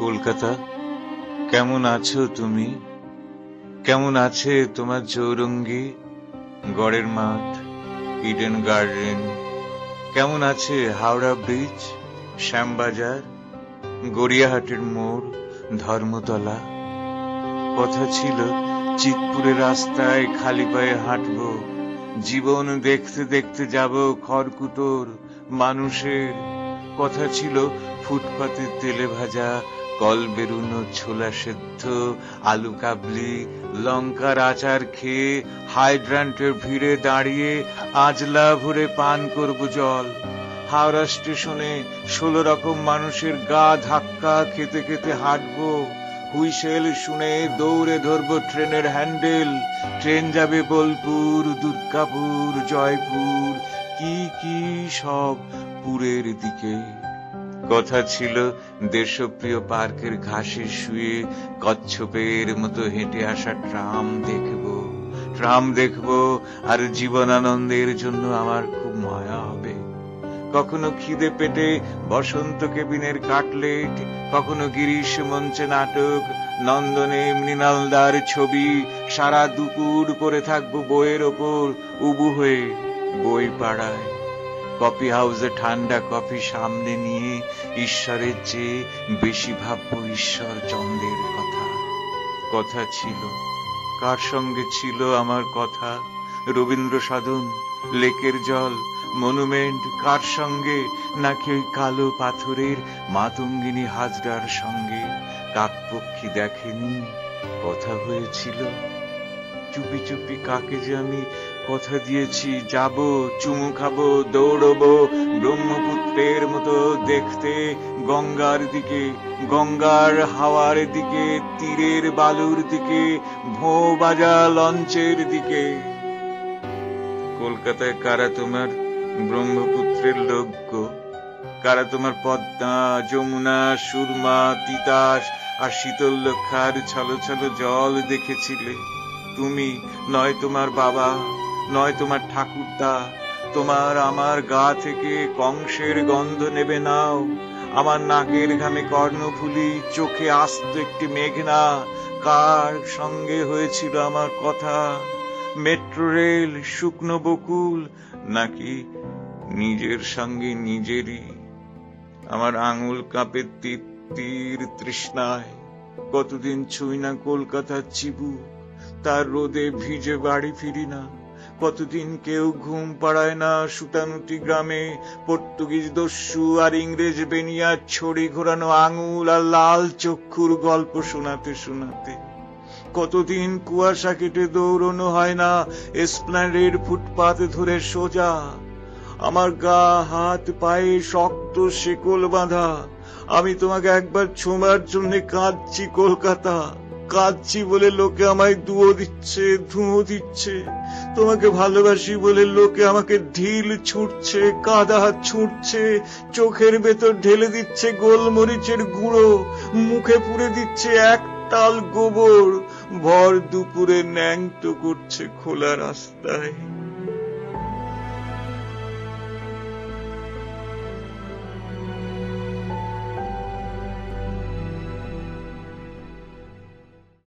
কলকাতা, কেমন আছো তুমি? কেমন আছে তোমার চৌরঙ্গি, গড়ের মাঠ, ইডেন গার্ডেন? কেমন আছে হাওড়া ব্রিজ, শ্যামবাজার, গড়িয়াহাটের মোড়, ধর্মতলা? কথা ছিল চিতপুরের রাস্তায় খালি পায়ে হাঁটবো, জীবন দেখতে দেখতে যাব খড়কুটোর মানুষের। কথা ছিল ফুটপাতে তেলে ভাজা কল বেরুনো ছোলা সেদ্ধ, আলু কাবলি, লঙ্কার আচার খেয়ে হাইড্রান্টের ভিড়ে দাঁড়িয়ে আজলা ভরে পান করব জল। হাওড়া স্টেশনে 16 রকম মানুষের গা ধাক্কা খেতে খেতে হাঁটবো, হুইসেল শুনে দৌড়ে ধরবো ট্রেনের হ্যান্ডেল। ট্রেন যাবে বোলপুর, দুর্গাপুর, জয়পুর, কি কি সব পুরের দিকে। কথা ছিল দেশপ্রিয় পার্কের ঘাসে শুয়ে কচ্ছপের মতো হেঁটে আসা ট্রাম দেখবো আর জীবনানন্দের জন্য আমার খুব মায়া হবে। কখনো খিদে পেটে বসন্ত কেবিনের কাটলেট, কখনো গিরিশ মঞ্চে নাটক, নন্দনে মৃণালদার ছবি। সারা দুপুর পড়ে থাকবো বইয়ের ওপর উবু হয়ে বই পাড়ায়। কফি হাউসে ঠান্ডা কফি সামনে নিয়ে ঈশ্বরের চেয়ে বেশি ভাববো ঈশ্বর চন্দ্রের কথা। কথা ছিল, কার সঙ্গে ছিল আমার কথা? রবীন্দ্র সদন, লেকের জল, মনুমেন্ট কার সঙ্গে? নাকি ওই কালো পাথরের মাতঙ্গিনী হাজরার সঙ্গে? কাকপক্ষী দেখেনি, কথা হয়েছিল। চুপি চুপি কাকে যে আমি কথা দিয়েছি, যাব, চুমু খাবো, দৌড়বো ব্রহ্মপুত্রের মতো দেখতে গঙ্গার দিকে, গঙ্গার হাওয়ার দিকে, তীরের বালুর দিকে, ভোঁ বাজা লঞ্চের দিকে। কলকাতায় কারা তোমার ব্রহ্মপুত্রের লোক গো? কারা তোমার পদ্মা, যমুনা, সুরমা, তিতাস আর শীতলক্ষার ছলো ছলো জল দেখেছিলে? তুমি নয়, তোমার বাবা নয়, তোমার ঠাকুরদা। তোমার আমার গা থেকে কংসের গন্ধ নেবে নাও, আমার নাকের ঘামে কর্ণফুলি, চোখে আস্ত একটি মেঘনা। কার সঙ্গে হয়েছিল আমার কথা? মেট্রো রেল, শুকনো বকুল, নাকি নিজের সঙ্গে নিজেরই? আমার আঙুল কাঁপে তীর তৃষ্ণায়। কতদিন ছুঁই না কলকাতার চিবুক, তার রোদে ভিজে বাড়ি ফিরি না। কতদিন কেউ ঘুম পাড়ায় না সুতানুটি গ্রামে, পর্তুগিজ দস্যু আর ইংরেজ বেনিয়ার ছড়ি ঘোরানো আঙুল আর লাল চক্ষুর গল্প শোনাতে শোনাতে। কতদিন কুয়াশা কেটে দৌড়নো হয় না এসপ্ল্যানেডের ফুটপাত ধরে সোজা। আমার গা হাত পায়ে শক্ত শেকল বাঁধা। আমি তোমাকে একবার ছোঁবার জন্য কাঁদছি কলকাতা, কাঁদছি বলে লোকে আমায় ধুঁয়ো দিচ্ছে। তোমাকে ভালোবাসি বলে লোকে আমাকে ঢিল ছুটছে, কাদা ছুটছে, চোখের ভেতর ঢেলে দিচ্ছে গোলমরিচের গুঁড়ো, মুখে পুরে দিচ্ছে এক তাল গোবর, ভর দুপুরে ন্যাংটো করছে খোলা রাস্তায়।